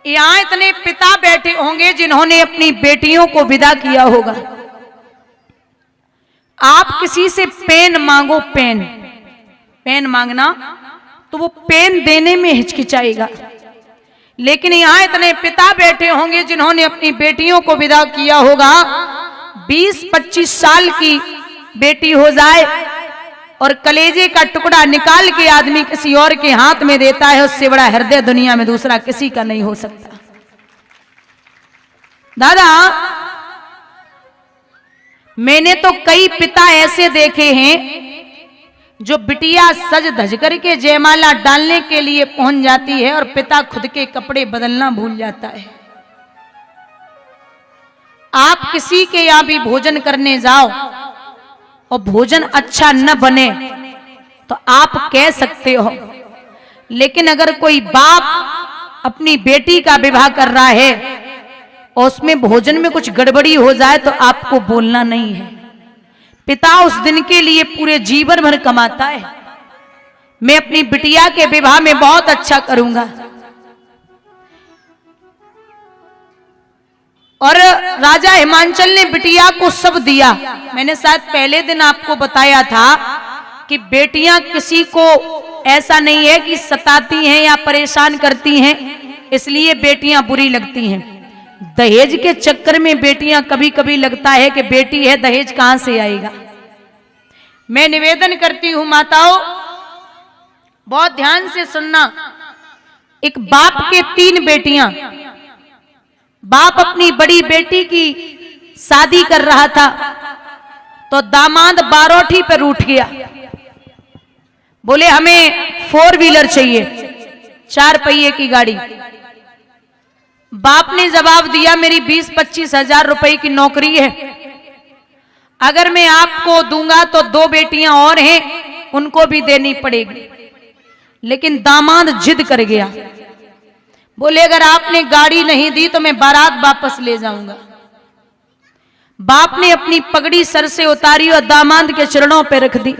यहां इतने पिता बैठे होंगे जिन्होंने अपनी बेटियों को विदा किया होगा। आप किसी से पेन मांगो, पेन मांगना तो वो पेन देने में हिचकिचाएगा, लेकिन यहां इतने पिता बैठे होंगे जिन्होंने अपनी बेटियों को विदा किया होगा। 20-25 साल की बेटी हो जाए और कलेजे का टुकड़ा निकाल के आदमी किसी और के हाथ में देता है, उससे बड़ा हृदय दुनिया में दूसरा किसी का नहीं हो सकता। दादा, मैंने तो कई पिता ऐसे देखे हैं जो बिटिया सज धज करके जयमाला डालने के लिए पहुंच जाती है और पिता खुद के कपड़े बदलना भूल जाता है। आप किसी के यहां भी भोजन करने जाओ और भोजन अच्छा न बने तो आप कह सकते हो, लेकिन अगर कोई बाप अपनी बेटी का विवाह कर रहा है और उसमें भोजन में कुछ गड़बड़ी हो जाए तो आपको बोलना नहीं है। पिता उस दिन के लिए पूरे जीवन भर कमाता है, मैं अपनी बिटिया के विवाह में बहुत अच्छा करूंगा। और राजा हिमांचल ने बिटिया को सब दिया। मैंने शायद पहले दिन आपको बताया था कि बेटियां किसी को ऐसा नहीं है कि सताती हैं या परेशान करती हैं, इसलिए बेटियां बुरी लगती हैं। दहेज के चक्कर में बेटियां कभी कभी लगता है कि बेटी है, दहेज कहां से आएगा। मैं निवेदन करती हूं माताओं, बहुत ध्यान से सुनना। एक बाप के 3 बेटियां, बाप अपनी बड़ी बेटी की शादी कर रहा था तो दामाद बारोठी पर उठ गया, बोले हमें 4 व्हीलर चाहिए, 4 पहिए की गाड़ी। बाप ने जवाब दिया मेरी 20-25 हजार रुपए की नौकरी है, अगर मैं आपको दूंगा तो 2 बेटियां और हैं, उनको भी देनी पड़ेगी। लेकिन दामाद जिद कर गया, बोले अगर आपने गाड़ी नहीं दी तो मैं बारात वापस ले जाऊंगा। बाप ने अपनी पगड़ी सर से उतारी और दामाद के चरणों पर रख दी,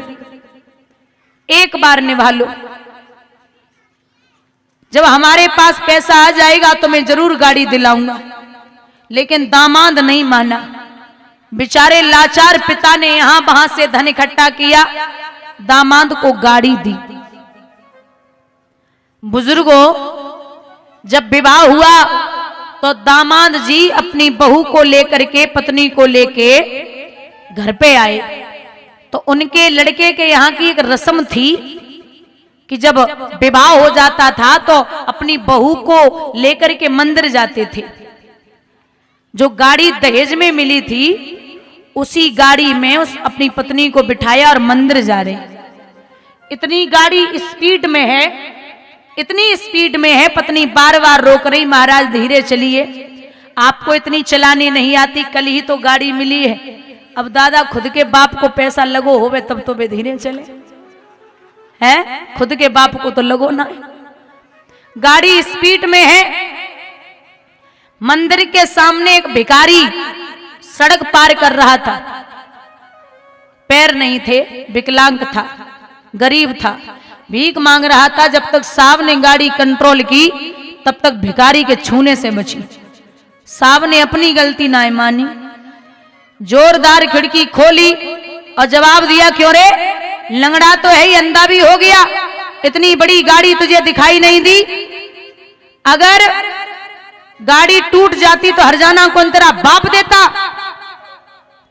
एक बार निभा लो, जब हमारे पास पैसा आ जाएगा तो मैं जरूर गाड़ी दिलाऊंगा। लेकिन दामाद नहीं माना। बेचारे लाचार पिता ने यहां वहां से धन इकट्ठा किया, दामाद को गाड़ी दी। बुजुर्गों, जब विवाह हुआ तो दामाद जी अपनी बहू को लेकर के, पत्नी को लेके घर पे आए तो उनके लड़के के यहाँ की एक रस्म थी कि जब विवाह हो जाता था तो अपनी बहू को लेकर के मंदिर जाते थे। जो गाड़ी दहेज में मिली थी उसी गाड़ी में उस अपनी पत्नी को बिठाया और मंदिर जा रहे। इतनी गाड़ी स्पीड में है, इतनी स्पीड में है, पत्नी बार बार रोक रही, महाराज धीरे चलिए, आपको इतनी चलानी नहीं आती, कल ही तो गाड़ी मिली है। अब दादा खुद के बाप को पैसा लगो होवे तब तो वे धीरे चले हैं, खुद के बाप को तो लगो ना। गाड़ी स्पीड में है, मंदिर के सामने एक भिखारी सड़क पार कर रहा था, पैर नहीं थे, विकलांग था, गरीब था, भीख मांग रहा था। जब तक साहब ने गाड़ी कंट्रोल की तब तक भिखारी के छूने से बची। साहब ने अपनी गलती ना मानी, जोरदार खिड़की खोली और जवाब दिया, क्यों रे, लंगड़ा तो है ही, अंधा भी हो गया, इतनी बड़ी गाड़ी तुझे दिखाई नहीं दी? अगर गाड़ी टूट जाती तो हरजाना कौन तेरा बाप देता?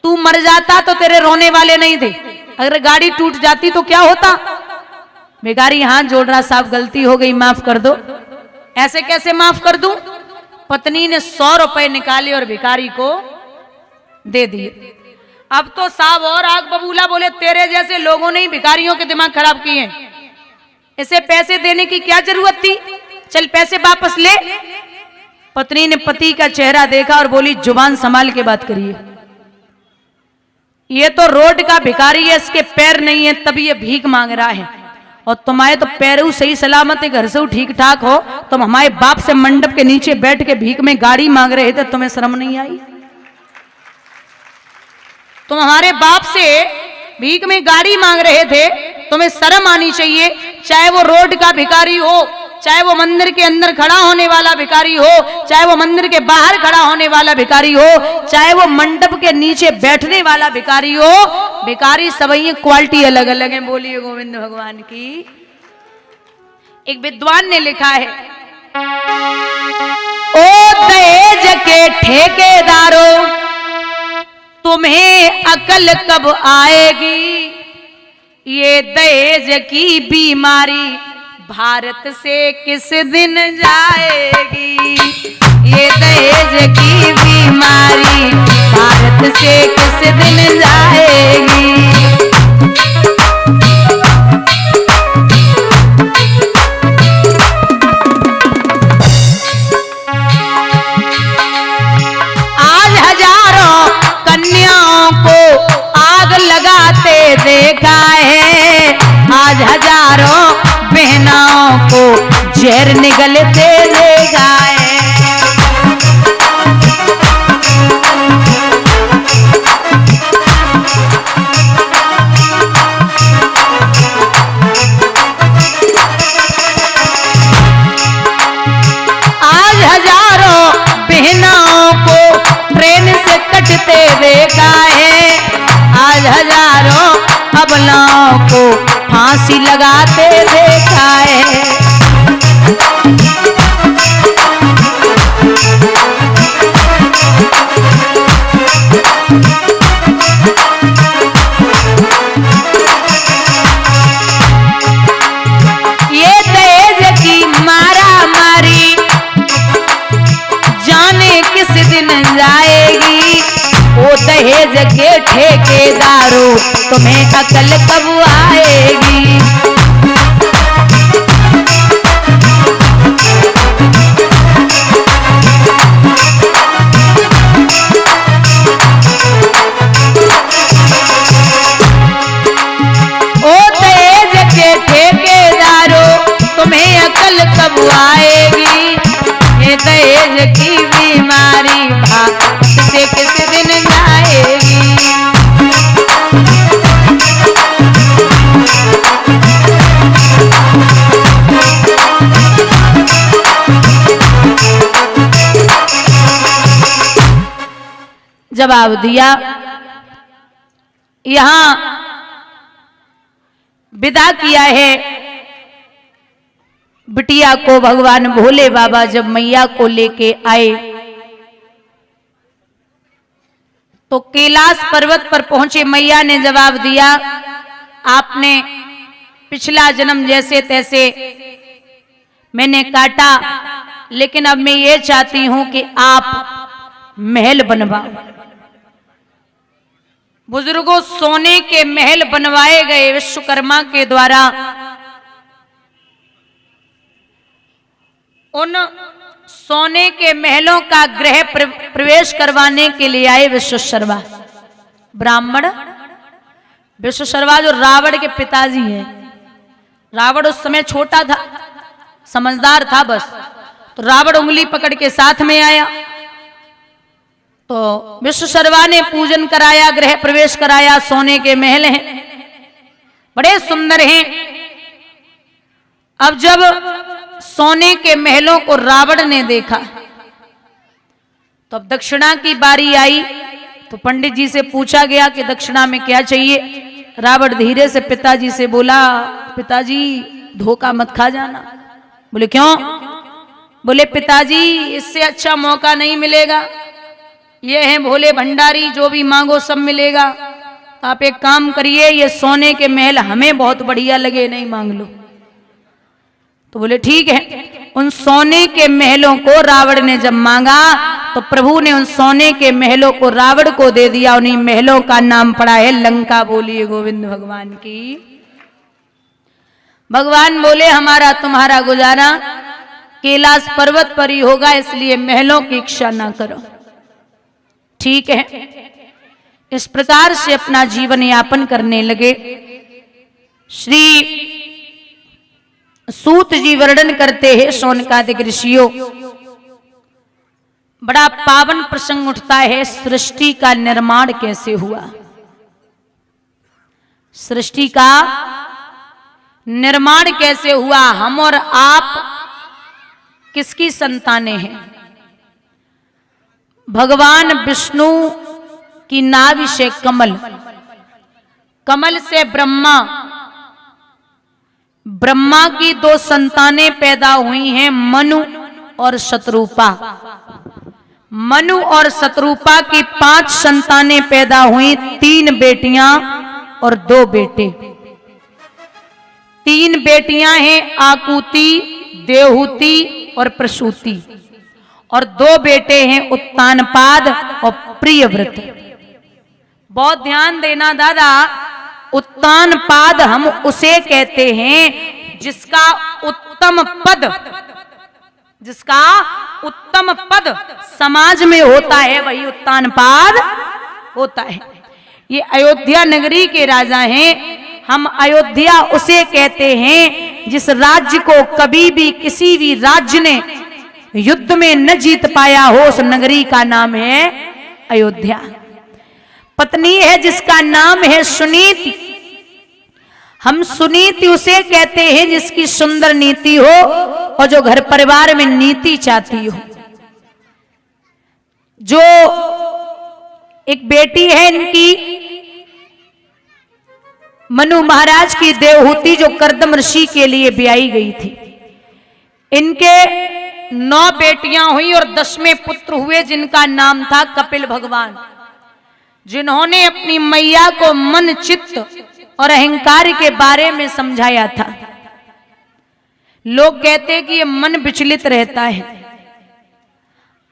तू मर जाता तो तेरे रोने वाले नहीं थे। अगर गाड़ी टूट जाती तो क्या होता? भिखारी हाथ जोड़ रहा, साहब गलती हो गई, माफ कर दो। ऐसे कैसे माफ कर दूं? पत्नी ने 100 रुपए निकाले और भिखारी को दे दिए। अब तो साहब और आग बबूला, बोले तेरे जैसे लोगों ने ही भिखारियों के दिमाग खराब किए हैं, इसे पैसे देने की क्या जरूरत थी, चल पैसे वापस ले। पत्नी ने पति का चेहरा देखा और बोली, जुबान संभाल के बात करिए, ये तो रोड का भिखारी है, इसके पैर नहीं है तभी ये भीख मांग रहा है, और तुम्हारे तो पैरों सही सलामत है, घर से ठीक ठाक हो, तुम हमारे बाप से मंडप के नीचे बैठ के भीख में गाड़ी मांग रहे थे, तुम्हें शर्म नहीं आई? तुम हमारे बाप से भीख में गाड़ी मांग रहे थे, तुम्हें शर्म आनी चाहिए। चाहे वो रोड का भिखारी हो, चाहे वो मंदिर के अंदर खड़ा होने वाला भिखारी हो, चाहे वो मंदिर के बाहर खड़ा होने वाला भिखारी हो, चाहे वो मंडप के नीचे बैठने वाला भिखारी हो, भिखारी सभी क्वालिटी अलग अलग है। बोलिए गोविंद भगवान की। एक विद्वान ने लिखा है, ओ दहेज के ठेकेदारों तुम्हें अकल कब आएगी, ये दहेज की बीमारी भारत से किस दिन जाएगी, ये दहेज की बीमारी भारत से किस दिन जाएगी। आज हजारों कन्याओं को आग लगाते देखा है, आज हजारों बहनाओं को जहर निगलते देखा है। आज हजारों बहनाओं को ट्रेन से कटते देखा है, आज हजारों अबलाओं को फांसी लगाते देखा है। ये दहेज की मारा मारी जाने किस दिन जाएगी, ओ दहेज के ठेकेदारों तुम्हें अकल कब आएगी। ओ दहेज के ठेकेदारों तुम्हें अकल कब आएगी, ये दहेज की बीमारी भारत से किस दिन जाएगी। जवाब दिया, यहां विदा किया है बिटिया को भगवान भोले बाबा। जब मैया को लेके आए तो कैलाश पर्वत पर पहुंचे, मैया ने जवाब दिया, आपने पिछला जन्म जैसे तैसे मैंने काटा, लेकिन अब मैं ये चाहती हूं कि आप महल बनवाओ। बुजुर्गों, सोने के महल बनवाए गए विश्वकर्मा के द्वारा। उन सोने के महलों का गृह प्रवेश करवाने के लिए आए विश्वशर्मा ब्राह्मण। विश्वशर्मा जो रावण के पिताजी हैं। रावण उस समय छोटा था, समझदार था बस, तो रावण उंगली पकड़ के साथ में आया, तो विश्वशर्मा ने पूजन कराया, गृह प्रवेश कराया। सोने के महल हैं, बड़े सुंदर हैं। अब जब सोने के महलों को रावण ने देखा तो अब दक्षिणा की बारी आई, तो पंडित जी से पूछा गया कि दक्षिणा में क्या चाहिए। रावण धीरे से पिताजी से बोला, पिताजी धोखा मत खा जाना। बोले क्यों? बोले पिताजी इससे अच्छा मौका नहीं मिलेगा, ये हैं भोले भंडारी, जो भी मांगो सब मिलेगा। आप एक काम करिए, ये सोने के महल हमें बहुत बढ़िया लगे, नहीं मांग लो। तो बोले ठीक है। उन सोने के महलों को रावण ने जब मांगा तो प्रभु ने उन सोने के महलों को रावण को दे दिया। उन्हीं महलों का नाम पड़ा है लंका। बोलिए गोविंद भगवान की। भगवान बोले हमारा तुम्हारा गुजारा कैलाश पर्वत पर ही होगा, इसलिए महलों की इच्छा ना करो। ठीक है। इस प्रकार से अपना जीवन यापन करने लगे। श्री सूत जी वर्णन करते हैं, शौनकादिक ऋषियों, बड़ा पावन प्रसंग उठता है, सृष्टि का निर्माण कैसे हुआ। सृष्टि का निर्माण कैसे हुआ। हम और आप किसकी संतानें हैं? भगवान विष्णु की नाभि से कमल, कमल से ब्रह्मा, ब्रह्मा की 2 संतानें पैदा हुई हैं, मनु और शत्रुपा। मनु और शत्रुपा की 5 संतानें पैदा हुई, 3 बेटियां और 2 बेटे। 3 बेटियां हैं आकुति, देवहूति और प्रसूति, और 2 बेटे हैं उत्तानपाद और प्रियव्रत। बहुत ध्यान देना दादा, उत्तानपाद हम उसे कहते हैं जिसका उत्तम पद, जिसका उत्तम पद समाज में होता है, वही उत्तानपाद होता है। ये अयोध्या नगरी के राजा हैं। हम अयोध्या उसे कहते हैं जिस राज्य को कभी भी किसी भी राज्य ने युद्ध में न जीत पाया हो, उस नगरी का नाम है अयोध्या। पत्नी है जिसका नाम है सुनीति। हम सुनीति उसे कहते हैं जिसकी सुंदर नीति हो और जो घर परिवार में नीति चाहती हो। जो एक बेटी है इनकी मनु महाराज की देवहूति, जो कर्दम ऋषि के लिए ब्याही गई थी। इनके 9 बेटियां हुई और 10वें पुत्र हुए जिनका नाम था कपिल भगवान, जिन्होंने अपनी मैया को मन, चित्त और अहंकार के बारे में समझाया था। लोग कहते हैं कि ये मन विचलित रहता है।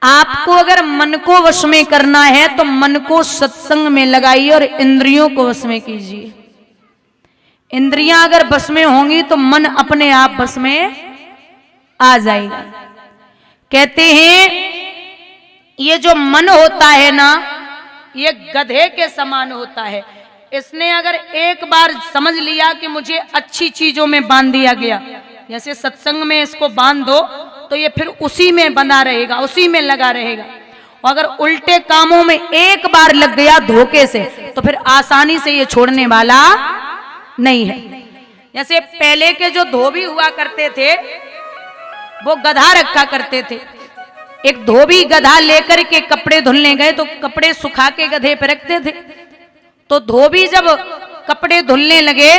आपको अगर मन को वश में करना है तो मन को सत्संग में लगाइए और इंद्रियों को वश में कीजिए। इंद्रियां अगर बस में होंगी तो मन अपने आप बस में आ जाएगा। कहते हैं ये जो मन होता है ना, ये गधे के समान होता है। इसने अगर एक बार समझ लिया कि मुझे अच्छी चीजों में बांध दिया गया, जैसे सत्संग में इसको बांध दो तो ये फिर उसी में बंधा रहेगा, उसी में लगा रहेगा। और अगर उल्टे कामों में एक बार लग गया धोखे से तो फिर आसानी से ये छोड़ने वाला नहीं है। जैसे पहले के जो धोबी हुआ करते थे वो गधा रखा करते थे। एक धोबी गधा लेकर के कपड़े धुलने गए तो कपड़े सुखा के गधे पे रखते थे। तो धोबी जब कपड़े धुलने लगे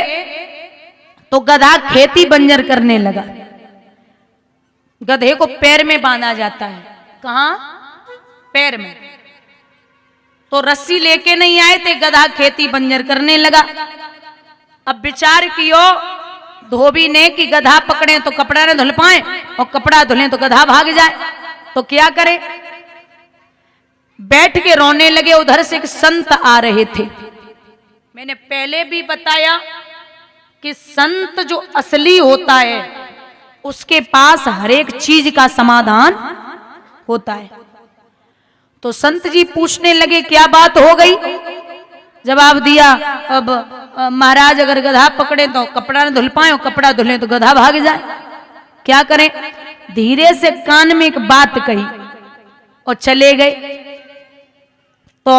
तो गधा खेती बंजर करने लगा। गधे को पैर में बांधा जाता है। कहां? पैर में। तो रस्सी लेके नहीं आए थे, गधा खेती बंजर करने लगा। अब विचार कियो धोबी ने कि गधा पकड़े तो कपड़ा न धुल पाए और कपड़ा धुले तो गधा भाग जाए, तो क्या करे? बैठ के रोने लगे। उधर से एक संत आ रहे थे। मैंने पहले भी बताया कि संत जो असली होता है उसके पास हर एक चीज का समाधान होता है। तो संत जी पूछने लगे क्या बात हो गई? जवाब दिया, अब महाराज अगर गधा पकड़े तो कपड़ा न धुल पाए और कपड़ा धुले तो गधा भाग जाए, क्या करें? धीरे से कान में एक बात कही और चले गए। तो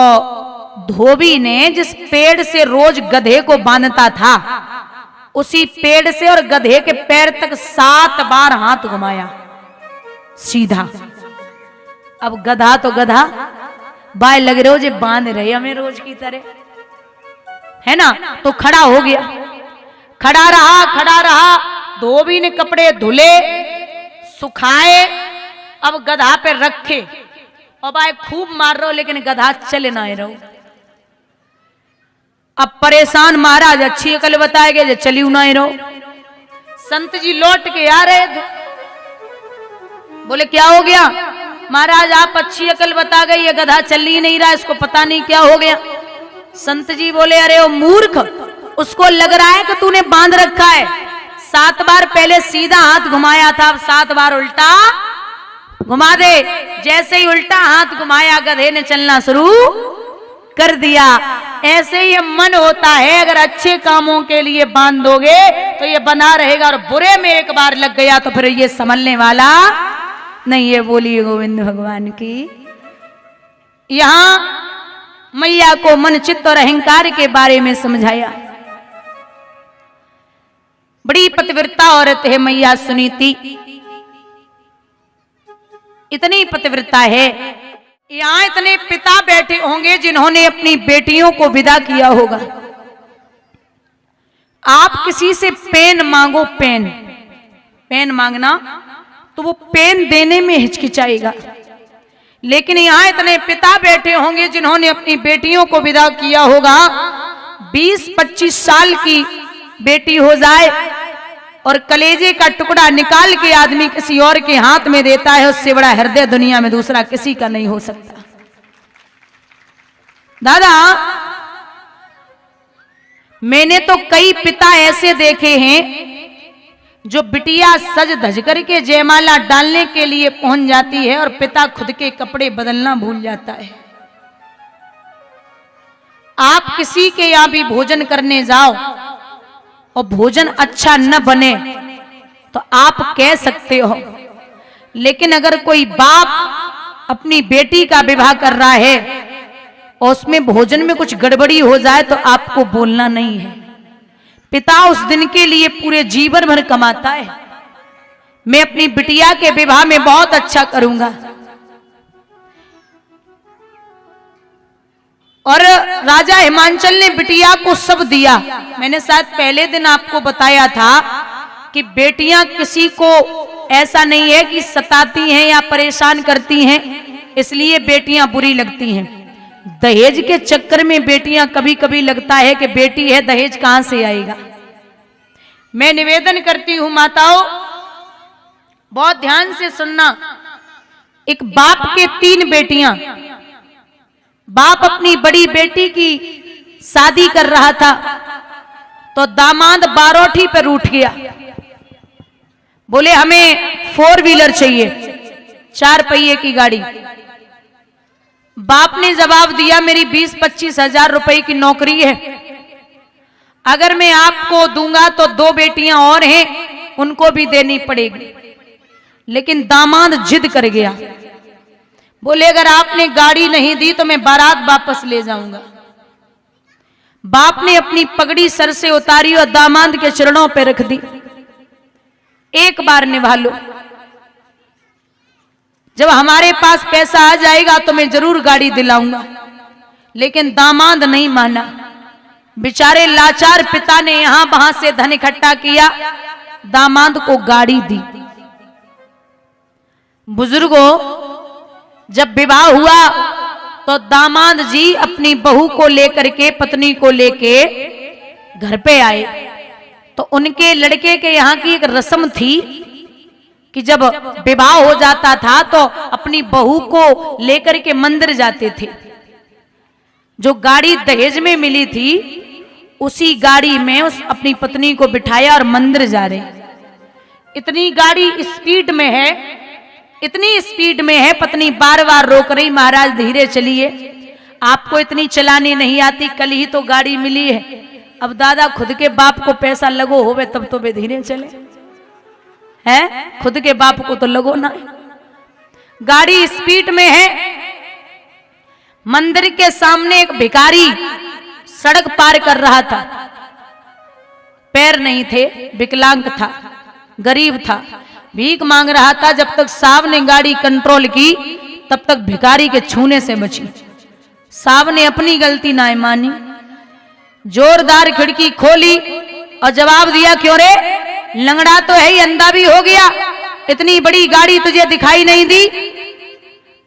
धोबी ने जिस पेड़ से रोज गधे को बांधता था उसी पेड़ से और गधे के पैर तक 7 बार हाथ घुमाया सीधा। अब गधा तो गधा, बाय लग रहे हो जो बांध रहे हमें रोज की तरह, है ना? तो खड़ा हो गया। खड़ा रहा। धोबी ने कपड़े धुले, सुखाए, अब गधा पे रखे और बाय खूब मार रहे हो लेकिन गधा चले ना रहो। अब परेशान महाराज अच्छी अकल बताए गए, चलियो ना रहो। संत जी लौट के आ रहे थे, बोले क्या हो गया? महाराज आप अच्छी अकल बता गई, ये गधा चल ही नहीं रहा, इसको पता नहीं क्या हो गया। संत जी बोले अरे ओ मूर्ख, उसको लग रहा है कि तूने बांध रखा है। 7 बार पहले सीधा हाथ घुमाया था, अब 7 बार उल्टा घुमा दे। जैसे ही उल्टा हाथ घुमाया गधे ने चलना शुरू कर दिया। ऐसे ही मन होता है, अगर अच्छे कामों के लिए बांध दोगे तो ये बना रहेगा और बुरे में एक बार लग गया तो फिर ये संभलने वाला नहीं है। बोलिए गोविंद भगवान की। यहां मैया को मन, चित्त और अहंकार के बारे में समझाया। बड़ी पतिव्रता औरत है मैया सुनीति। इतनी पतिव्रता है। यहां इतने पिता बैठे होंगे जिन्होंने अपनी बेटियों को विदा किया होगा। आप किसी से पेन मांगो, पेन मांगना तो वो पेन देने में हिचकिचाएगा, लेकिन यहां इतने पिता बैठे होंगे जिन्होंने अपनी बेटियों को विदा किया होगा। 20-25 साल की बेटी हो जाए और कलेजे का टुकड़ा निकाल के आदमी किसी और के हाथ में देता है, उससे बड़ा हृदय दुनिया में दूसरा किसी का नहीं हो सकता। दादा, मैंने तो कई पिता ऐसे देखे हैं जो बिटिया सज धज करके जयमाला डालने के लिए पहुंच जाती है और पिता खुद के कपड़े बदलना भूल जाता है। आप किसी के यहां भी भोजन करने जाओ और भोजन अच्छा न बने तो आप कह सकते हो, लेकिन अगर कोई बाप अपनी बेटी का विवाह कर रहा है और उसमें भोजन में कुछ गड़बड़ी हो जाए तो आपको बोलना नहीं है। पिता उस दिन के लिए पूरे जीवन भर कमाता है, मैं अपनी बिटिया के विवाह में बहुत अच्छा करूंगा। और राजा हिमांचल ने बिटिया को सब दिया। मैंने शायद पहले दिन आपको बताया था कि बेटियां किसी को ऐसा नहीं है कि सताती हैं या परेशान करती हैं, इसलिए बेटियां बुरी लगती हैं। दहेज के चक्कर में बेटियां कभी कभी लगता है कि बेटी है, दहेज कहां से आएगा। मैं निवेदन करती हूं माताओं, बहुत ध्यान से सुनना। एक बाप के 3 बेटियां, बाप अपनी बड़ी बेटी की शादी कर रहा था तो दामाद बारोठी पर उठ गया, बोले हमें 4 व्हीलर चाहिए, 4 पहिए की गाड़ी। बाप ने जवाब दिया मेरी 20-25 हजार रुपए की नौकरी है, अगर मैं आपको दूंगा तो 2 बेटियां और हैं, उनको भी देनी पड़ेगी। लेकिन दामाद जिद कर गया, बोले अगर आपने गाड़ी नहीं दी तो मैं बारात वापस ले जाऊंगा। बाप ने अपनी पगड़ी सर से उतारी और दामाद के चरणों पर रख दी, एक बार निभा लो, जब हमारे पास पैसा आ जाएगा तो मैं जरूर गाड़ी दिलाऊंगा। लेकिन दामाद नहीं माना। बेचारे लाचार पिता ने यहां वहां से धन इकट्ठा किया, दामाद को गाड़ी दी। बुजुर्गों, जब विवाह हुआ तो दामाद जी अपनी बहू को लेकर के, पत्नी को लेके घर पे आए तो उनके लड़के के यहाँ की एक रस्म थी कि जब विवाह हो जाता था तो अपनी बहू को लेकर के मंदिर जाते थे। जो गाड़ी दहेज में मिली थी उसी गाड़ी में उस अपनी पत्नी को बिठाया और मंदिर जा रहे। इतनी गाड़ी स्पीड में है, इतनी स्पीड में है, पत्नी बार बार रोक रही, महाराज धीरे चलिए, आपको इतनी चलानी नहीं आती, कल ही तो गाड़ी मिली है। अब दादा खुद के बाप को पैसा लगो होवे तब तो वे धीरे चले हैं, खुद के बाप को तो लगो ना। गाड़ी स्पीड में है, मंदिर के सामने एक भिखारी सड़क पार कर रहा था, पैर नहीं थे, विकलांग था, गरीब था, भीख मांग रहा था। जब तक साहब ने गाड़ी कंट्रोल की तब तक भिखारी के छूने से बची। साहब ने अपनी गलती ना मानी, जोरदार खिड़की खोली और जवाब दिया, क्यों रे, लंगड़ा तो है ही, अंधा भी हो गया, इतनी बड़ी गाड़ी तुझे दिखाई नहीं दी?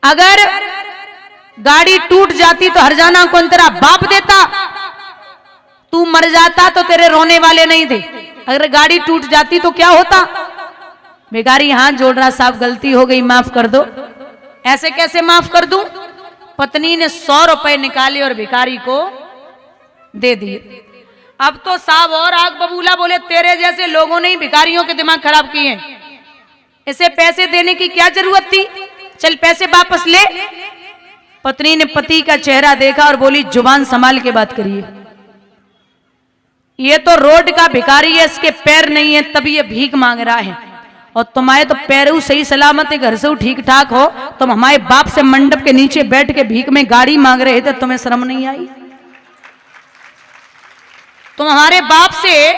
अगर गाड़ी टूट जाती तो हरजाना कौन तेरा बाप देता? तू मर जाता तो तेरे रोने वाले नहीं थे। अगर गाड़ी टूट जाती तो क्या होता? भिखारी हाथ जोड़ रहा, साहब गलती हो गई, माफ कर दो। ऐसे कैसे माफ कर दूं? पत्नी ने 100 रुपए निकाले और भिखारी को दे दिए। अब तो साहब और आग बबूला, बोले तेरे जैसे लोगों ने ही भिखारियों के दिमाग खराब किए, इसे पैसे देने की क्या जरूरत थी, चल पैसे वापस ले। पत्नी ने पति का चेहरा देखा और बोली, जुबान संभाल के बात करिए, ये तो रोड का भिखारी है, इसके पैर नहीं है तभी ये भीख मांग रहा है, और तुम्हारे तो पैर सही सलामत है, घर से ठीक ठाक हो, तुम हमारे बाप से मंडप के नीचे बैठ के भीख में गाड़ी मांग रहे थे, तुम्हें शर्म नहीं आई? तुम हमारे बाप से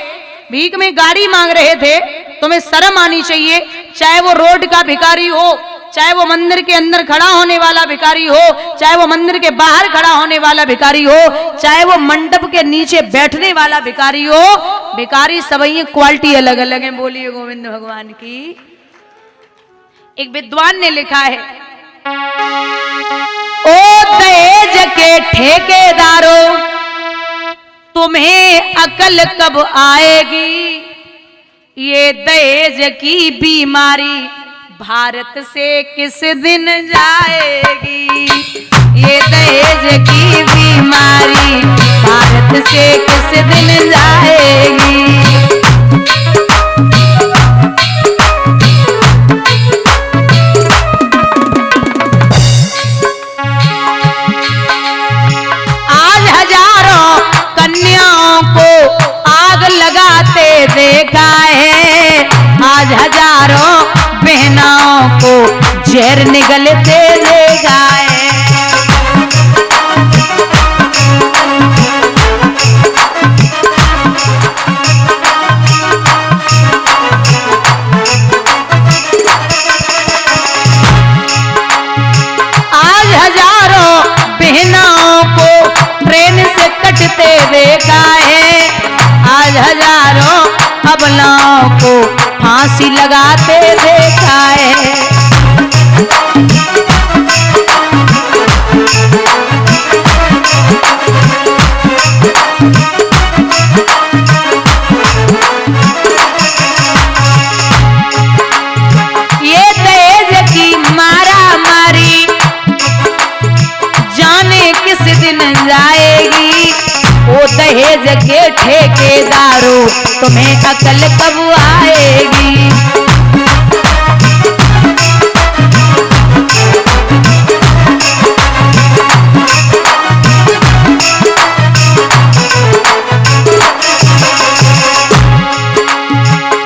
भीख में गाड़ी मांग रहे थे, तुम्हें शर्म आनी चाहिए। चाहे वो रोड का भिखारी हो, चाहे वो मंदिर के अंदर खड़ा होने वाला भिखारी हो, चाहे वो मंदिर के बाहर खड़ा होने वाला भिखारी हो, चाहे वो मंडप के नीचे बैठने वाला भिखारी हो, भिखारी सभी क्वालिटी अलग अलग है। बोलिए गोविंद भगवान की। एक विद्वान ने लिखा है, ओ दहेज के ठेकेदारों, तुम्हें अकल कब आएगी? ये दहेज की बीमारी भारत से किस दिन जाएगी? ये दहेज की बीमारी भारत से किस दिन जाएगी? आज हजारों कन्याओं को आग लगाते देखा है, आज हजारों बहनाओं को जहर निगलते देखा है। आज हजारों बहनाओं को ट्रेन से कटते देखा है, आज हजारों अबलाओं को फांसी लगाते देखा है। ये दहेज की मारा मारी जाने किस दिन जाएगी? ओ दहेज के ठेकेदारों, तुम्हें अकल कब आएगी?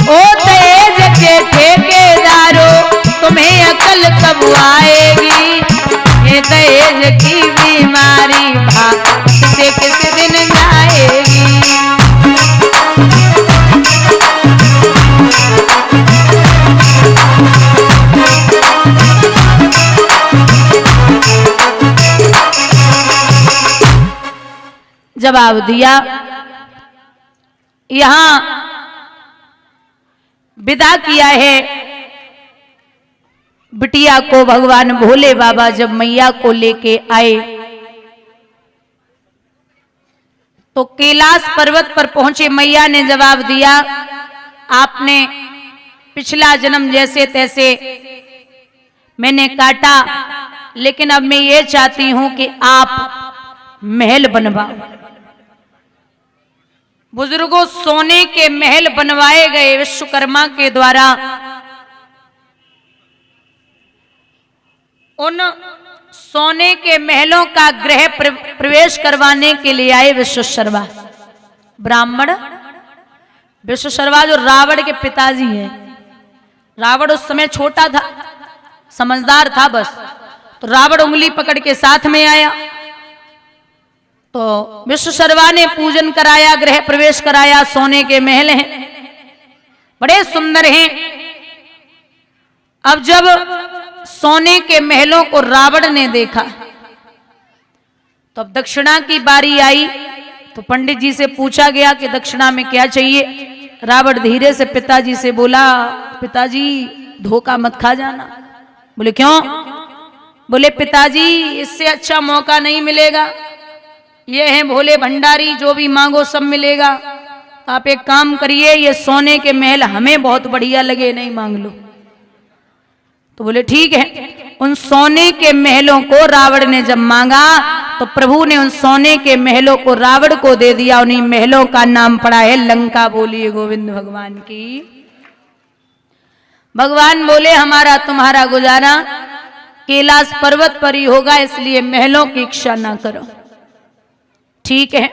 ओ दहेज के ठेकेदारों, तुम्हें अकल कब आएगी? ये दहेज की बीमारी भारत से किस दिन जाएगी? जवाब दिया, यहां विदा किया है बिटिया को भगवान भोले बाबा। जब मैया को लेके आए तो कैलाश पर्वत पर पहुंचे, मैया ने जवाब दिया, आपने पिछला जन्म जैसे तैसे मैंने काटा, लेकिन अब मैं ये चाहती हूं कि आप महल बनवाओ। बुजुर्गों, सोने के महल बनवाए गए विश्वकर्मा के द्वारा। उन सोने के महलों का गृह प्रवेश करवाने के लिए आए विश्वशर्मा ब्राह्मण। विश्वशर्मा जो रावण के पिताजी हैं। रावण उस समय छोटा था, समझदार था बस। तो रावण उंगली पकड़ के साथ में आया, तो विश्वशर्मा ने पूजन कराया, गृह प्रवेश कराया। सोने के महल हैं, बड़े सुंदर हैं। अब जब सोने के महलों को रावण ने देखा तो अब दक्षिणा की बारी आई। तो पंडित जी से पूछा गया कि दक्षिणा में क्या चाहिए। रावण धीरे से पिताजी से बोला, पिताजी धोखा मत खा जाना। बोले क्यों? बोले पिताजी इससे अच्छा मौका नहीं मिलेगा, ये हैं भोले भंडारी, जो भी मांगो सब मिलेगा। आप एक काम करिए, ये सोने के महल हमें बहुत बढ़िया लगे, नहीं मांग लो। तो बोले ठीक है। उन सोने के महलों को रावण ने जब मांगा तो प्रभु ने उन सोने के महलों को रावण को दे दिया। उन्हीं महलों का नाम पड़ा है लंका। बोलिए गोविंद भगवान की। भगवान बोले हमारा तुम्हारा गुजारा कैलाश पर्वत पर ही होगा, इसलिए महलों की इच्छा ना करो। ठीक है।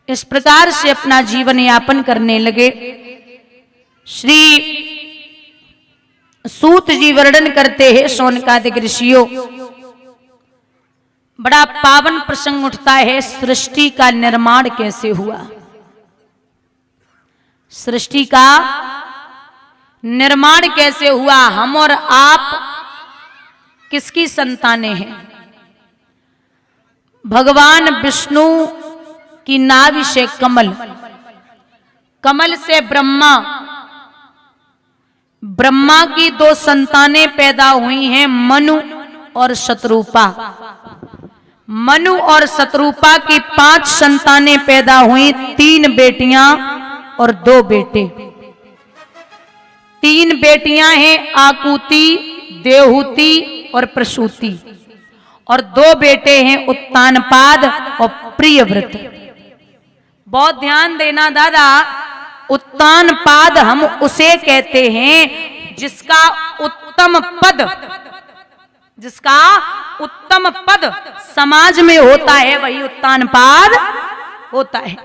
इस प्रकार से अपना जीवन यापन करने लगे। श्री सूत जी वर्णन करते हैं, शौनकादिक ऋषियों, बड़ा पावन प्रसंग उठता है, सृष्टि का निर्माण कैसे हुआ। सृष्टि का निर्माण कैसे हुआ। हम और आप किसकी संतानें हैं? भगवान विष्णु की नाभि से कमल, कमल से ब्रह्मा, ब्रह्मा की 2 संतानें पैदा हुई हैं, मनु और शत्रुपा। मनु और शत्रुपा की 5 संतानें पैदा हुई, 3 बेटियां और 2 बेटे। 3 बेटियां हैं आकुति, देवहूति और प्रसूति, और 2 बेटे हैं उत्तानपाद और प्रियव्रत। बहुत ध्यान देना दादा, उत्तानपाद हम उसे कहते हैं जिसका उत्तम पद, जिसका उत्तम पद समाज में होता है, वही उत्तानपाद होता है।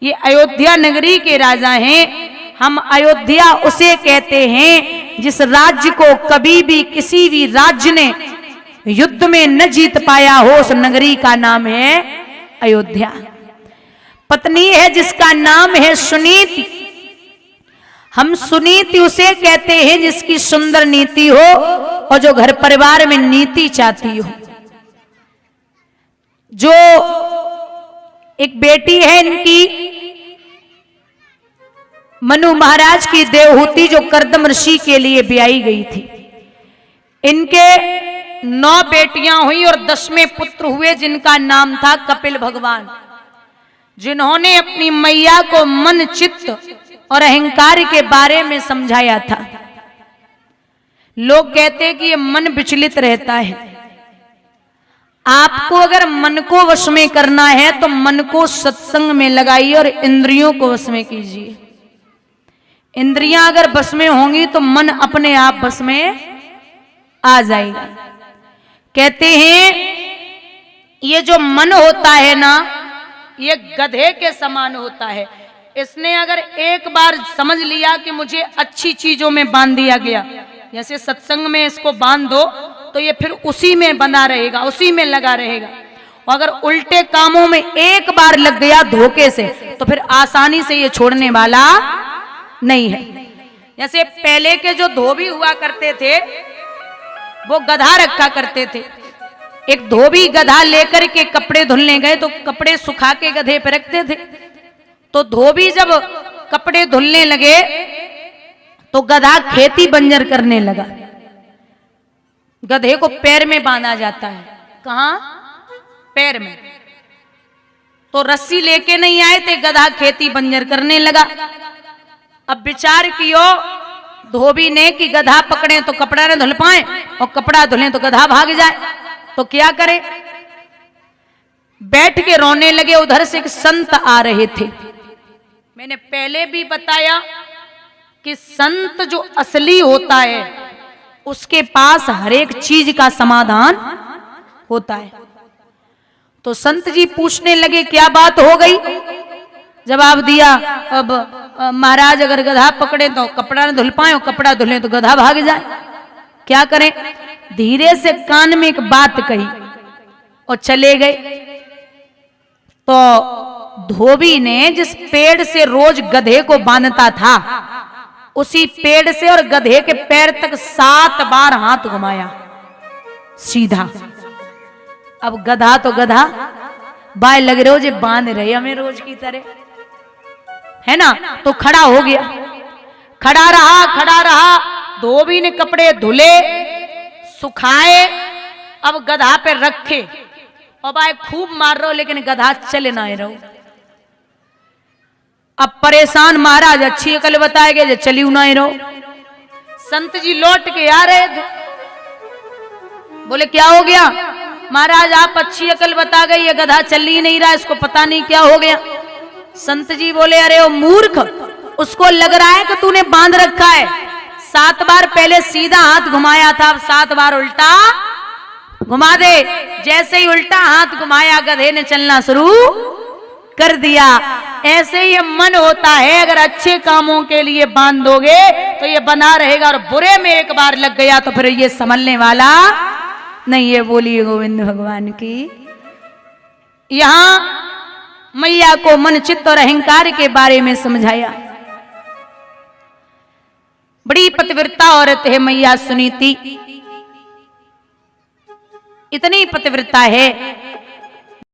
ये अयोध्या नगरी के राजा हैं। हम अयोध्या उसे कहते हैं जिस राज्य को कभी भी किसी भी राज्य ने युद्ध में न जीत पाया हो, उस नगरी का नाम है अयोध्या। पत्नी है जिसका नाम है सुनीति। हम सुनीति उसे कहते हैं जिसकी सुंदर नीति हो और जो घर परिवार में नीति चाहती हो। जो एक बेटी है इनकी, मनु महाराज की देवहूति, जो कर्दम ऋषि के लिए ब्याही गई थी। इनके 9 बेटियां हुई और 10वें पुत्र हुए, जिनका नाम था कपिल भगवान, जिन्होंने अपनी मैया को मन, चित्त और अहंकार के बारे में समझाया था। लोग कहते हैं कि ये मन विचलित रहता है। आपको अगर मन को वश में करना है तो मन को सत्संग में लगाइए और इंद्रियों को वश में कीजिए। इंद्रियां अगर बस में होंगी तो मन अपने आप बस में आ जाएगा। कहते हैं ये जो मन होता है ना, ये गधे के समान होता है। इसने अगर एक बार समझ लिया कि मुझे अच्छी चीजों में बांध दिया गया, जैसे सत्संग में इसको बांध दो तो ये फिर उसी में बंधा रहेगा, उसी में लगा रहेगा। और अगर उल्टे कामों में एक बार लग गया धोखे से, तो फिर आसानी से ये छोड़ने वाला नहीं है। जैसे पहले के जो धोबी हुआ करते थे, वो गधा रखा करते थे। एक धोबी गधा लेकर के कपड़े धुलने गए तो कपड़े सुखा के गधे पे रखते थे। तो धोबी जब कपड़े धुलने लगे तो गधा खेती बंजर करने लगा। गधे को पैर में बांधा जाता है। कहां? पैर में। तो रस्सी लेके नहीं आए थे, गधा खेती बंजर करने लगा। अब विचार कियो धोबी ने कि गधा पकड़े तो कपड़ा न धुल पाए और कपड़ा धुले तो गधा भाग जाए, तो क्या करे? बैठ के रोने लगे। उधर से एक संत आ रहे थे। मैंने पहले भी बताया कि संत जो असली होता है उसके पास हर एक चीज का समाधान होता है। तो संत जी पूछने लगे क्या बात हो गई? जवाब दिया, अब महाराज अगर गधा पकड़े तो कपड़ा न धुल पाए और कपड़ा धुले तो गधा भाग जाए, क्या करें? धीरे से कान में एक बात कही और चले गए। तो धोबी ने जिस पेड़ से रोज गधे को बांधता था, उसी पेड़ से और गधे के पैर तक 7 बार हाथ घुमाया सीधा। अब गधा तो गधा, बाय लग रहे हो जो बांध रहे हमें रोज की तरह, है ना? तो खड़ा हो गया। खड़ा रहा। धोबी ने कपड़े धुले, सुखाए, अब गधा पे रखे और भाई खूब मार रहे हो, लेकिन गधा चले ना रहो। अब परेशान महाराज अच्छी अकल बताए गए, चली ना रहो। संत जी लौट के आ रहे थे, बोले क्या हो गया? महाराज आप अच्छी अकल बता गए, ये गधा चल ही नहीं रहा, इसको पता नहीं क्या हो गया। संत जी बोले अरे ओ मूर्ख, उसको लग रहा है कि तूने बांध रखा है। 7 बार पहले सीधा हाथ घुमाया था, अब 7 बार उल्टा घुमा दे। जैसे ही उल्टा हाथ घुमाया गधे ने चलना शुरू कर दिया। ऐसे ही मन होता है, अगर अच्छे कामों के लिए बांध दोगे तो ये बना रहेगा, और बुरे में एक बार लग गया तो फिर ये संभलने वाला नहीं है। बोलिए गोविंद भगवान की। यहां मैया को मन, चित्त और अहंकार के बारे में समझाया। बड़ी पतिव्रता औरत है मैया सुनीति। इतनी पतिव्रता है